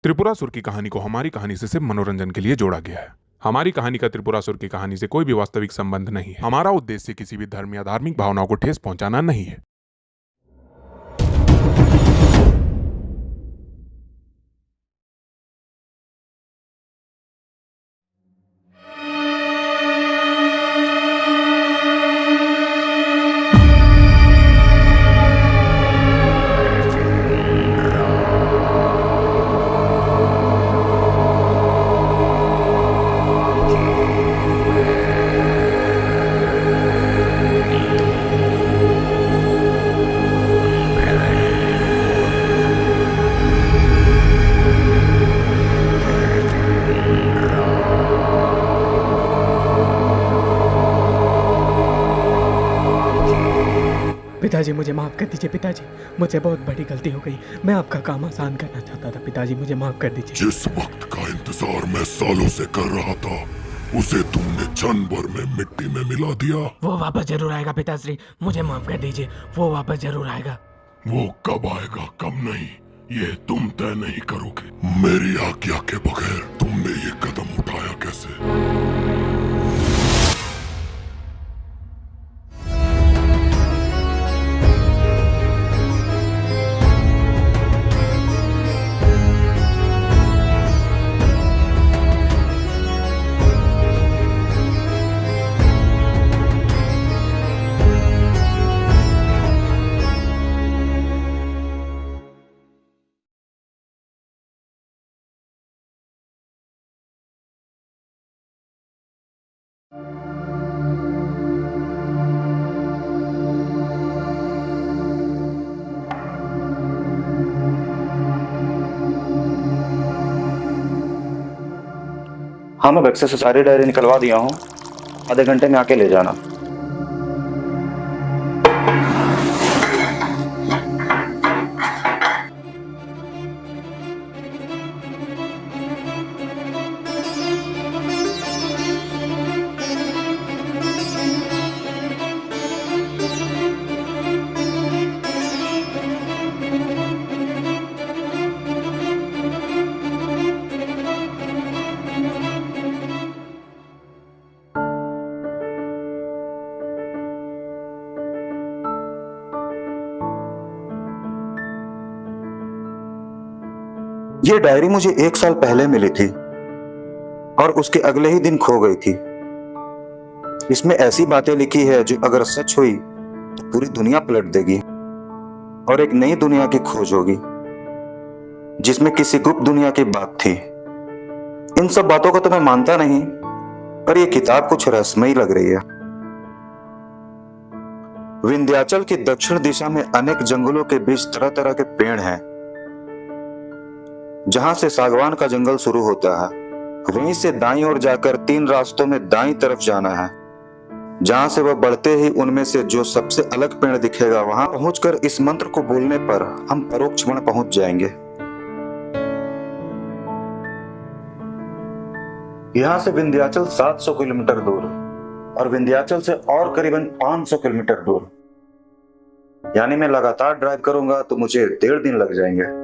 त्रिपुरासुर की कहानी को हमारी कहानी से सिर्फ मनोरंजन के लिए जोड़ा गया है। हमारी कहानी का त्रिपुरासुर की कहानी से कोई भी वास्तविक संबंध नहीं है। हमारा उद्देश्य किसी भी धर्म या धार्मिक भावनाओं को ठेस पहुंचाना नहीं है। पिताजी मुझे माफ़ कर दीजिए। पिताजी मुझसे बहुत बड़ी गलती हो गई। मैं आपका काम आसान करना चाहता था। पिताजी मुझे माफ़ कर दीजिए। जिस वक्त का इंतजार मैं सालों से कर रहा था उसे तुमने क्षण भर में मिट्टी में मिला दिया। वो वापस जरूर आएगा पिताश्री, मुझे माफ़ कर दीजिए। वो वापस जरूर आएगा। वो कब आएगा कब नहीं ये तुम तय नहीं करोगे। मेरी आज्ञा के बगैर तुमने ये कदम उठाया कैसे? हाँ, मैं वैक्से से सारी डायरी निकलवा दिया हूँ। आधे घंटे में आके ले जाना। ये डायरी मुझे 1 साल पहले मिली थी और उसके अगले ही दिन खो गई थी। इसमें ऐसी बातें लिखी है जो अगर सच हुई तो पूरी दुनिया पलट देगी और एक नई दुनिया की खोज होगी जिसमें किसी गुप्त दुनिया की बात थी। इन सब बातों को तो मैं मानता नहीं, पर यह किताब कुछ रहस्यमयी लग रही है। विंध्याचल की दक्षिण दिशा में अनेक जंगलों के बीच तरह तरह के पेड़ हैं। जहां से सागवान का जंगल शुरू होता है, वहीं से दाईं ओर जाकर 3 रास्तों में दाईं तरफ जाना है। जहां से वह बढ़ते ही उनमें से जो सबसे अलग पेड़ दिखेगा, वहां पहुंचकर इस मंत्र को बोलने पर हम परोक्ष वण पहुंच जाएंगे। यहां से विंध्याचल 700 किलोमीटर दूर और विंध्याचल से और करीबन 500 किलोमीटर दूर। यानी मैं लगातार ड्राइव करूंगा तो मुझे 1.5 दिन लग जाएंगे।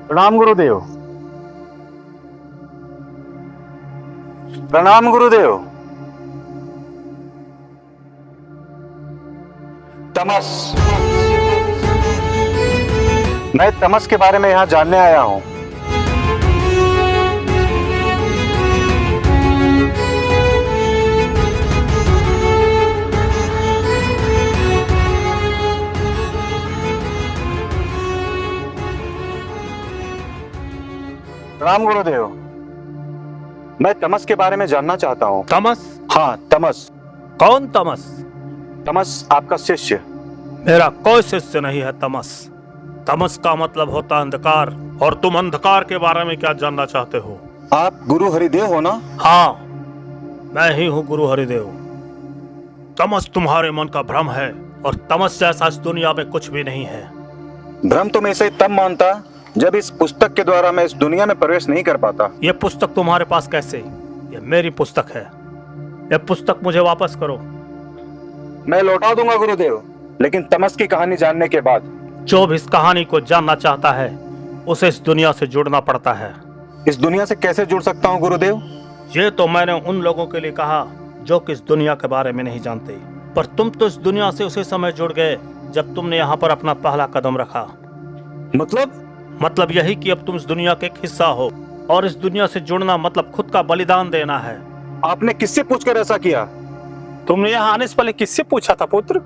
प्रणाम गुरुदेव। प्रणाम गुरुदेव। तमस, मैं तमस के बारे में यहाँ जानने आया हूँ। प्रणाम गुरुदेव, मैं तमस के बारे में जानना चाहता हूँ। तमस? हाँ, तमस। कौन तमस? तमस आपका शिष्य। मेरा कोई शिष्य नहीं है तमस। तमस का मतलब होता है अंधकार, और तुम अंधकार के बारे में क्या जानना चाहते हो? आप गुरु हरिदेव हो ना? हाँ, मैं ही हूँ गुरु हरिदेव। तमस तुम्हारे मन का भ्रम है, और तमस जैसा इस दुनिया में कुछ भी नहीं है। भ्रम तो मैं इसे तब मानता जब इस पुस्तक के द्वारा मैं इस दुनिया में प्रवेश नहीं कर पाता। यह पुस्तक तुम्हारे पास कैसे? यह मेरी पुस्तक है। यह पुस्तक मुझे वापस करो। मैं लौटा दूंगा गुरुदेव, लेकिन तमस की कहानी जानने के बाद। जो भी इस कहानी को जानना चाहता है उसे इस दुनिया से जुड़ना पड़ता है। इस दुनिया से कैसे जुड़ सकता हूँ गुरुदेव? ये तो मैंने उन लोगों के लिए कहा जो कि इस दुनिया के बारे में नहीं जानते, पर तुम तो इस दुनिया से उसी समय जुड़ गए जब तुमने यहाँ पर अपना पहला कदम रखा। मतलब यही कि अब तुम इस दुनिया के एक हिस्सा हो, और इस दुनिया से जुड़ना मतलब खुद का बलिदान देना है। आपने किससे पूछकर ऐसा किया? तुमने यहाँ आने से पहले किससे पूछा था पुत्र?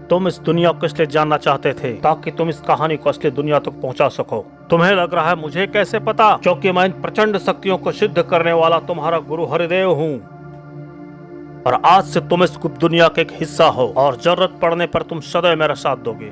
तुम इस दुनिया को इसलिए जानना चाहते थे ताकि तुम इस कहानी को असली दुनिया तक पहुंचा सको। तुम्हें लग रहा है मुझे कैसे पता? क्योंकि मैं इन प्रचंड शक्तियों को सिद्ध करने वाला तुम्हारा गुरु हरिदेव हूँ, और आज से तुम इस गुप्त दुनिया के एक हिस्सा हो, और जरूरत पड़ने पर तुम सदैव मेरा साथ दोगे।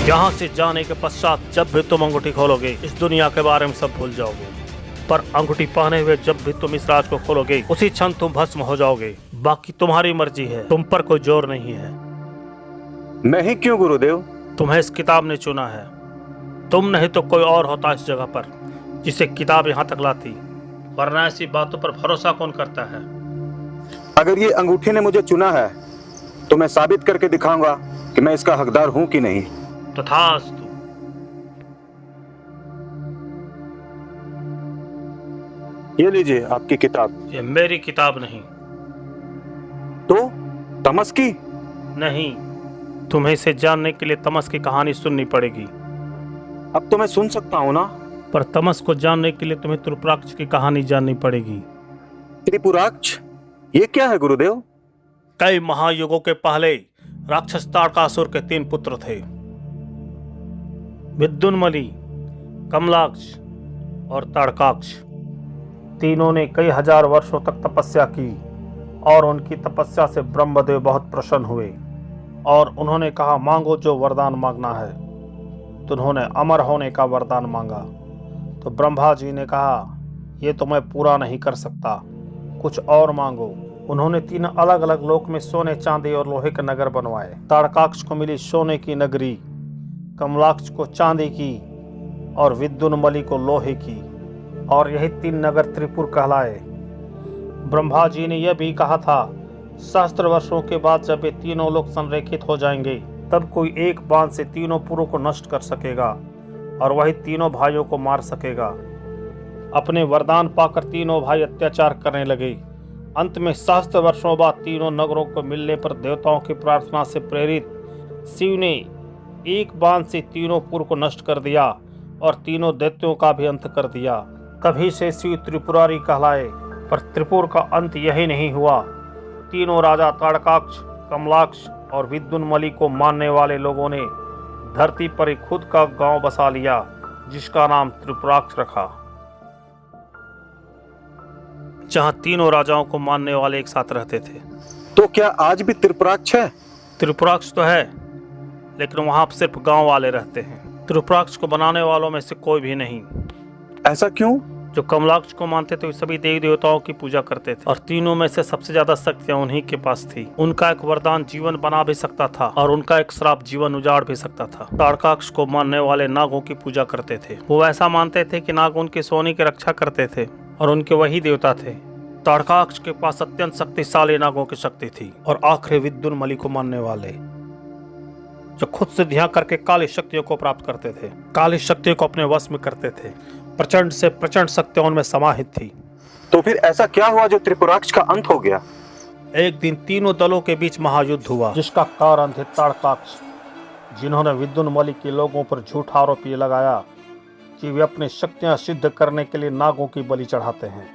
यहाँ से जाने के पश्चात जब भी तुम अंगूठी खोलोगे इस दुनिया के बारे में सब भूल जाओगे, पर अंगूठी पहने हुए जब भी तुम इस राज को खोलोगे उसी क्षण तुम भस्म हो जाओगे। बाकी तुम्हारी मर्जी है, तुम पर कोई जोर नहीं है। मैं ही क्यों गुरुदेव? तुम्हें इस किताब ने चुना है। तुम नहीं तो कोई और होता इस जगह पर जिसे किताब यहाँ तक लाती, वरना ऐसी बातों पर भरोसा कौन करता है? अगर ये अंगूठी ने मुझे चुना है तो मैं साबित करके दिखाऊंगा कि मैं इसका हकदार हूँ कि नहीं। तथास्तु। ये लीजिए आपकी किताब। ये मेरी किताब नहीं। तो तमस की? नहीं, तुम्हें इसे जानने के लिए तमस की कहानी सुननी पड़ेगी। अब तो मैं सुन सकता हूँ ना? पर तमस को जानने के लिए तुम्हें त्रिपुराक्ष की कहानी जाननी पड़ेगी। त्रिपुराक्ष? ये क्या है गुरुदेव? कई महायुगों के पहले राक्षस ताड़कासुर के 3 पुत्र थे, विद्युन्मली, कमलाक्ष और ताड़काक्ष। तीनों ने कई हजार वर्षों तक तपस्या की, और उनकी तपस्या से ब्रह्मदेव बहुत प्रसन्न हुए, और उन्होंने कहा मांगो जो वरदान मांगना है। तो उन्होंने अमर होने का वरदान मांगा। तो ब्रह्मा जी ने कहा ये तो मैं पूरा नहीं कर सकता, कुछ और मांगो। उन्होंने 3 अलग अलग लोक में सोने, चांदी और लोहे के नगर बनवाए। ताड़काक्ष को मिली सोने की नगरी, कमलाक्ष को चांदी की, और विद्युन्मली को लोहे की, और यही 3 नगर त्रिपुर कहलाए। ब्रह्मा जी ने यह भी कहा था सहस्त्र वर्षों के बाद जब ये तीनों लोग संरेखित हो जाएंगे तब कोई एक बाण से तीनों पुरों को नष्ट कर सकेगा, और वही तीनों भाइयों को मार सकेगा। अपने वरदान पाकर तीनों भाई अत्याचार करने लगे। अंत में सहस्त्र वर्षों बाद तीनों नगरों को मिलने पर देवताओं की प्रार्थना से प्रेरित शिव ने एक बाण से तीनों पुर को नष्ट कर दिया, और तीनों दैत्यों का भी अंत कर दिया। तभी से शिव त्रिपुरारी कहलाए। पर त्रिपुर का अंत यही नहीं हुआ। तीनों राजा ताड़काक्ष, कमलाक्ष और विद्युन्मली को मानने वाले लोगों ने धरती पर ही खुद का गांव बसा लिया, जिसका नाम त्रिपुराक्ष रखा। जहां तीनों राजाओं को मानने वाले एक साथ रहते थे। तो क्या आज भी त्रिपुराक्ष है? त्रिपुराक्ष तो है, लेकिन वहां सिर्फ गांव वाले रहते हैं। त्रिपुराक्ष को बनाने वालों में से कोई भी नहीं। ऐसा क्यों? जो कमलाक्ष को मानते थे वे सभी देवी देवताओं की पूजा करते थे और तीनों में से सबसे ज्यादा शक्तियां उन्हीं के पास थी। उनका एक वरदान जीवन बना भी सकता था और उनका एक श्राप जीवन उजाड़ भी सकता था। ताड़काक्ष को मानने वाले नागों की पूजा करते थे। वो ऐसा मानते थे कि नाग उनके सोने की रक्षा करते थे और उनके वही देवता थे। ताड़काक्ष के पास अत्यंत शक्तिशाली नागों की शक्ति थी और आखिरी विद्युन्मली को मानने वाले जो खुद सिद्धियां करके काली शक्तियों को प्राप्त करते थे, काली शक्तियों को अपने वश में करते थे। प्रचंड से प्रचंड शक्तियां उनमें समाहित थी। तो फिर ऐसा क्या हुआ जो त्रिपुराक्ष का अंत हो गया? एक दिन तीनों दलों के बीच महायुद्ध हुआ, जिसका कारण थे ताड़काक्ष, जिन्होंने विद्युन्मली के लोगों पर झूठा आरोप ये लगाया कि वे अपनी शक्तियां सिद्ध करने के लिए नागों की बलि चढ़ाते हैं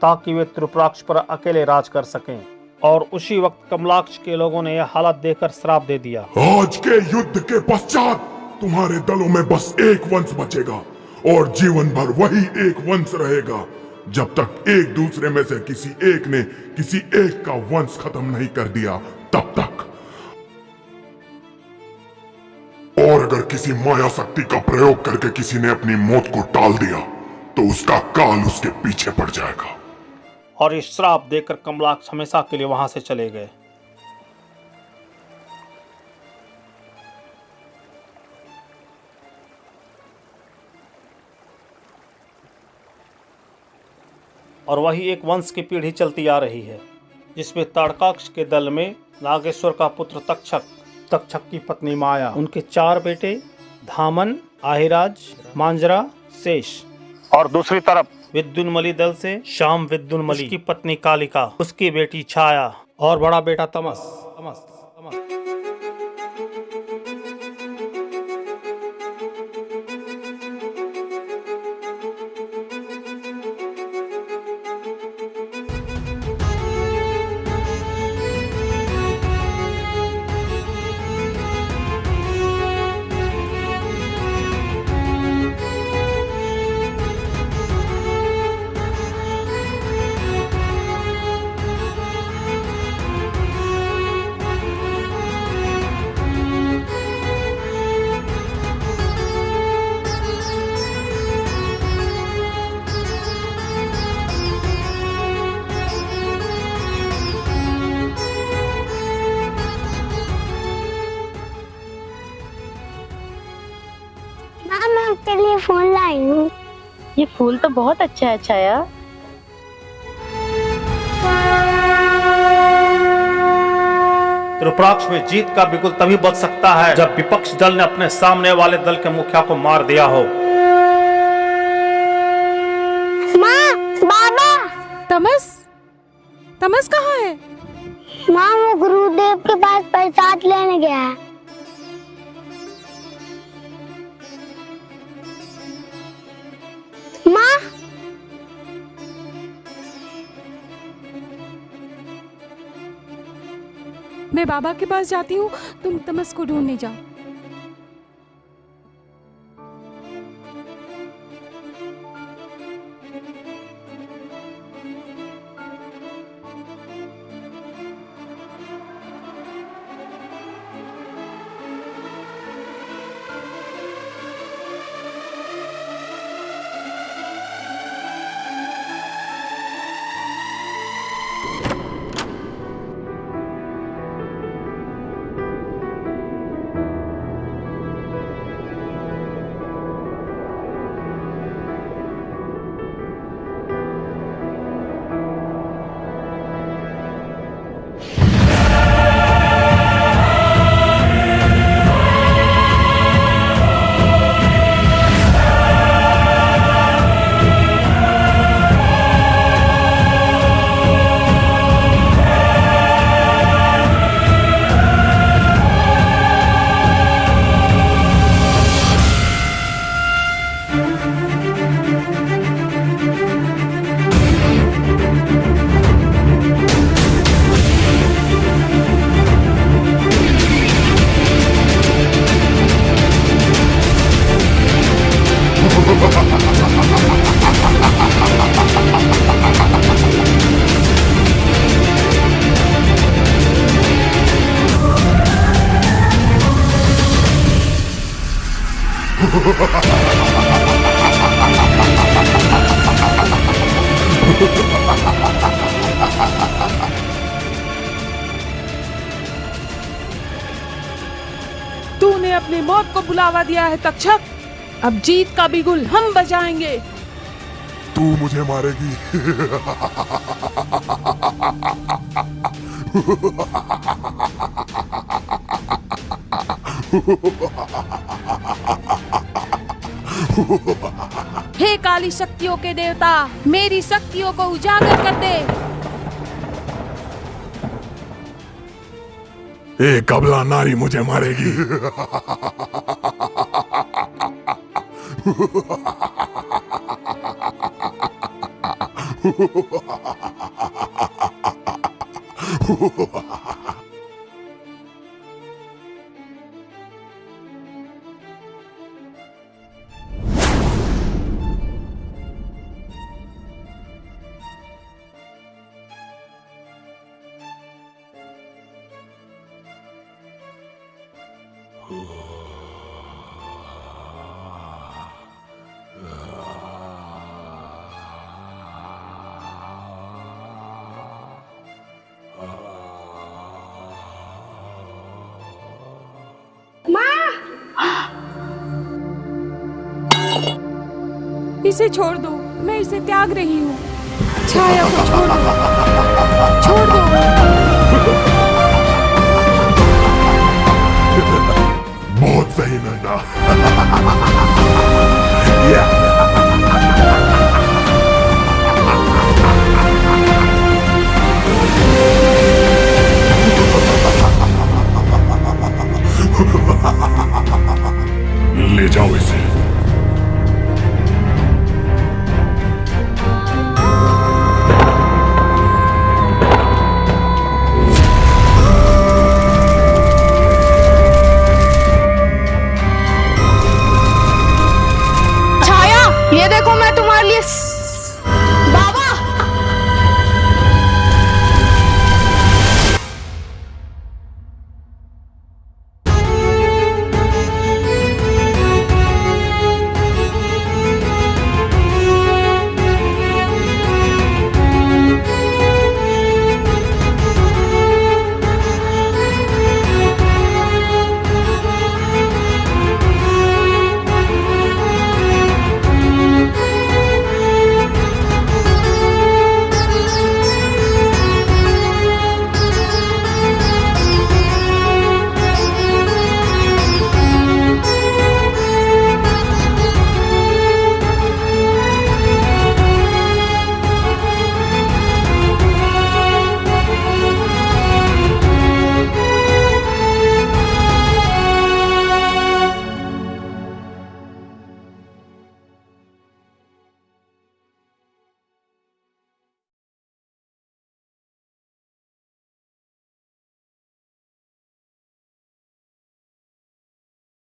ताकि वे त्रिपुराक्ष पर अकेले राज कर सकें। और उसी वक्त कमलाक्ष के लोगों ने यह हालत देखकर श्राप दे दिया। आज के युद्ध के पश्चात तुम्हारे दलों में बस एक वंश बचेगा और जीवन भर वही एक वंश रहेगा जब तक एक दूसरे में से किसी एक ने किसी एक का वंश खत्म नहीं कर दिया तब तक। और अगर किसी माया शक्ति का प्रयोग करके किसी ने अपनी मौत को टाल दिया तो उसका काल उसके पीछे पड़ जाएगा। और इस श्राप देकर कमलाक्ष हमेशा के लिए वहां से चले गए। और वही एक वंश की पीढ़ी चलती आ रही है जिसमें ताड़काक्ष के दल में नागेश्वर का पुत्र तक्षक, तक्षक की पत्नी माया, उनके 4 बेटे धामन, आहिराज, मांजरा, शेष, और दूसरी तरफ विद्युन्मली दल से श्याम विद्युन्मली, उसकी पत्नी कालिका, उसकी बेटी छाया और बड़ा बेटा तमस। मैं आपके लिए फूल लाई हूँ। ये फूल तो बहुत अच्छा है छाया। त्रिपुराक्ष में जीत का बिल्कुल तभी बच सकता है जब विपक्ष दल ने अपने सामने वाले दल के मुखिया को मार दिया हो। माँ, बाबा। तमस कहाँ है? माँ, वो गुरुदेव के पास प्रसाद लेने गया है। माँ, मैं बाबा के पास जाती हूँ, तुम तमस को ढूंढने जाओ। Ha ha ha ha ha ha ha ha ha ha ha ha ha ha ha ha ha ha तूने अपनी मौत को बुलावा दिया है तक्षक। अब जीत का बिगुल हम बजाएंगे। तू मुझे मारेगी। हे काली शक्तियों के देवता, मेरी शक्तियों को उजागर कर दे। एक अबला नारी मुझे मारेगी। इसे छोड़ दो, मैं इसे त्याग रही हूँ। छाया को छोड़ दो, छोड़ दो। बहुत सही नैना। ले जाओ इसे।